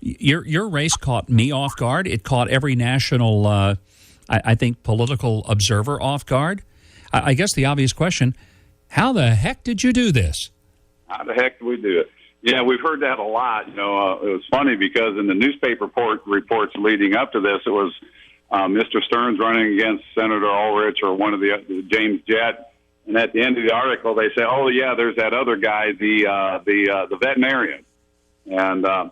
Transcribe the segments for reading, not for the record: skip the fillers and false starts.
Your race caught me off guard. It caught every national, I think, political observer off guard. I guess the obvious question, how the heck did you do this? How the heck did we do it? Yeah, we've heard that a lot. It was funny because in the newspaper reports leading up to this, it was Mr. Stearns running against Senator Ulrich or one of the James Jett. And at the end of the article, they say, "Oh yeah, there's that other guy, the veterinarian." And I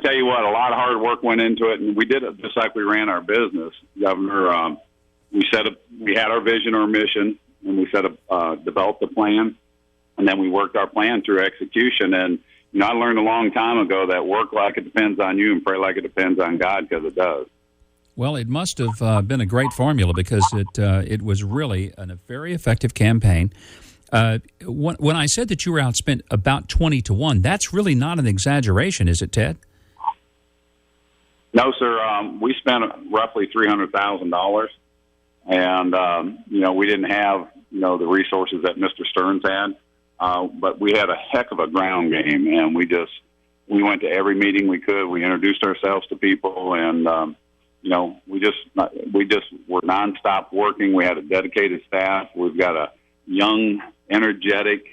tell you what, a lot of hard work went into it, and we did it just like we ran our business, Governor. We had our vision or mission, and we developed a plan, and then we worked our plan through execution. And I learned a long time ago that work like it depends on you and pray like it depends on God, because it does. Well, it must have been a great formula, because it was really a very effective campaign. When I said that you were outspent about 20-1, that's really not an exaggeration, is it, Ted? No, sir. We spent roughly $300,000, and we didn't have the resources that Mr. Stearns had, but we had a heck of a ground game, and we went to every meeting we could. We introduced ourselves to people, and we just were nonstop working. We had a dedicated staff. We've got a young, energetic,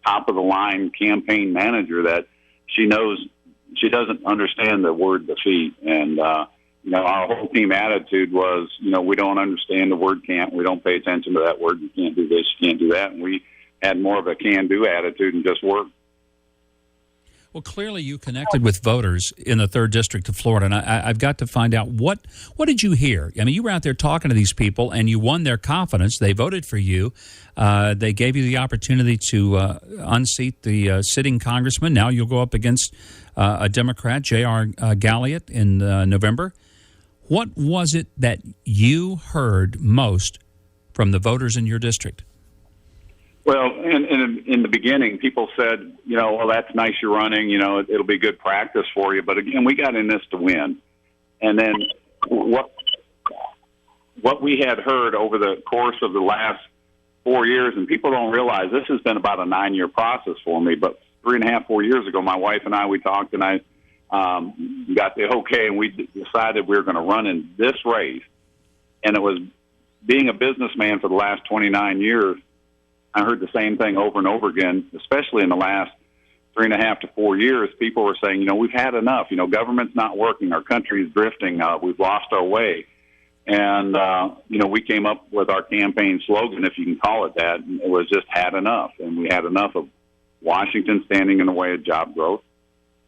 top-of-the-line campaign manager that she doesn't understand the word defeat. And, our whole team attitude was, we don't understand the word can't. We don't pay attention to that word. You can't do this, you can't do that. And we had more of a can-do attitude and just work. Well, clearly you connected with voters in the 3rd District of Florida, and I've got to find out, what did you hear? I mean, you were out there talking to these people, and you won their confidence. They voted for you. They gave you the opportunity to unseat the sitting congressman. Now you'll go up against a Democrat, J.R. Galliot, in November. What was it that you heard most from the voters in your district? Well, in the beginning, people said, well, that's nice you're running, it'll be good practice for you. But again, we got in this to win. And then what we had heard over the course of the last 4 years, and people don't realize this has been about a 9-year process for me, but 3.5, 4 years ago, my wife and I, we talked, and I got the okay, and we decided we were going to run in this race. And it was being a businessman for the last 29 years, I heard the same thing over and over again, especially in the last 3.5 to 4 years. People were saying, we've had enough. Government's not working. Our country's drifting. We've lost our way. And, we came up with our campaign slogan, if you can call it that. And it was just had enough. And we had enough of Washington standing in the way of job growth.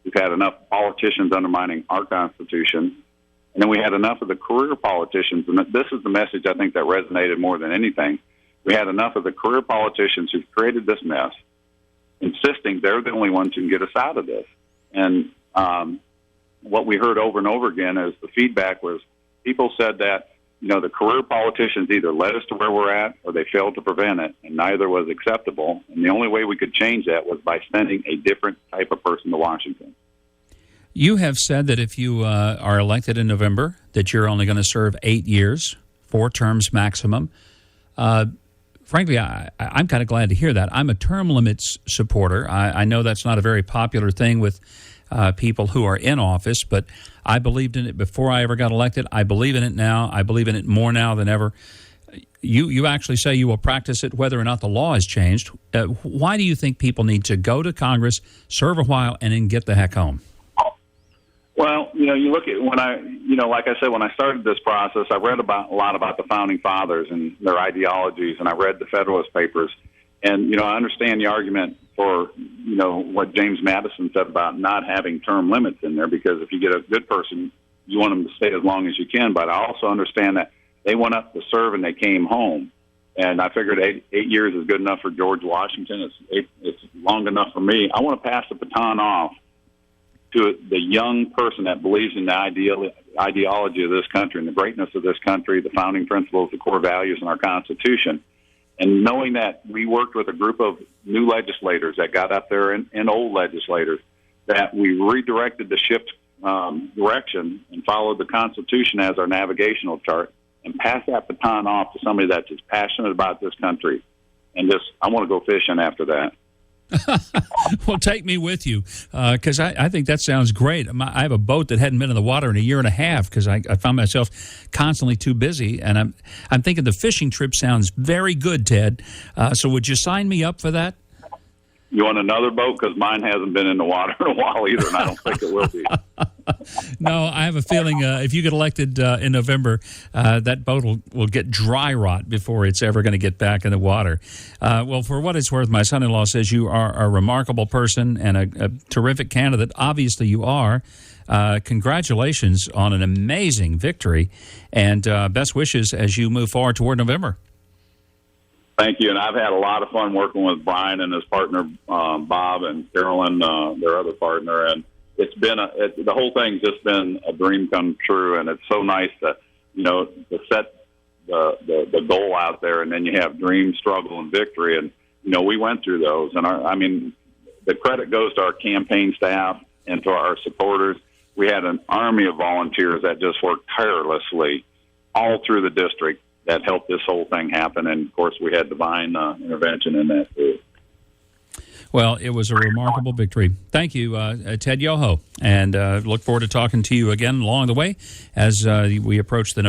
We've had enough politicians undermining our Constitution. And then we had enough of the career politicians. And this is the message I think that resonated more than anything. We had enough of the career politicians who've created this mess, insisting they're the only ones who can get us out of this. And what we heard over and over again is the feedback was people said that, the career politicians either led us to where we're at or they failed to prevent it, and neither was acceptable. And the only way we could change that was by sending a different type of person to Washington. You have said that if you are elected in November, that you're only going to serve 8 years, 4 terms maximum. Frankly, I'm kind of glad to hear that. I'm a term limits supporter. I know that's not a very popular thing with people who are in office, but I believed in it before I ever got elected. I believe in it now. I believe in it more now than ever. You actually say you will practice it whether or not the law has changed. Why do you think people need to go to Congress, serve a while, and then get the heck home? Well, you look at like I said, when I started this process, I read a lot about the Founding Fathers and their ideologies, and I read the Federalist Papers. And, I understand the argument for, what James Madison said about not having term limits in there, because if you get a good person, you want them to stay as long as you can. But I also understand that they went up to serve and they came home. And I figured 8 years is good enough for George Washington. It's long enough for me. I want to pass the baton off to the young person that believes in the ideology of this country and the greatness of this country, the founding principles, the core values in our Constitution. And knowing that we worked with a group of new legislators that got up there and old legislators, that we redirected the ship's direction and followed the Constitution as our navigational chart and passed that baton off to somebody that's as passionate about this country. And I want to go fishing after that. Well, take me with you because I think that sounds great. I have a boat that hadn't been in the water in a year and a half because I found myself constantly too busy, and I'm thinking the fishing trip sounds very good, Ted. So would you sign me up for that? You want another boat? Because mine hasn't been in the water in a while either, and I don't think it will be. No, I have a feeling if you get elected in November, that boat will get dry rot before it's ever going to get back in the water. Well, for what it's worth, my son-in-law says you are a remarkable person and a terrific candidate. Obviously, you are. Congratulations on an amazing victory, and best wishes as you move forward toward November. Thank you, and I've had a lot of fun working with Brian and his partner Bob and Carolyn, their other partner, and it's been the whole thing's just been a dream come true, and it's so nice to set the goal out there, and then you have dream, struggle, and victory, and we went through those, and the credit goes to our campaign staff and to our supporters. We had an army of volunteers that just worked tirelessly all through the district that helped this whole thing happen. And, of course, we had divine intervention in that, too. Well, it was a remarkable victory. Thank you, Ted Yoho, and look forward to talking to you again along the way as we approach the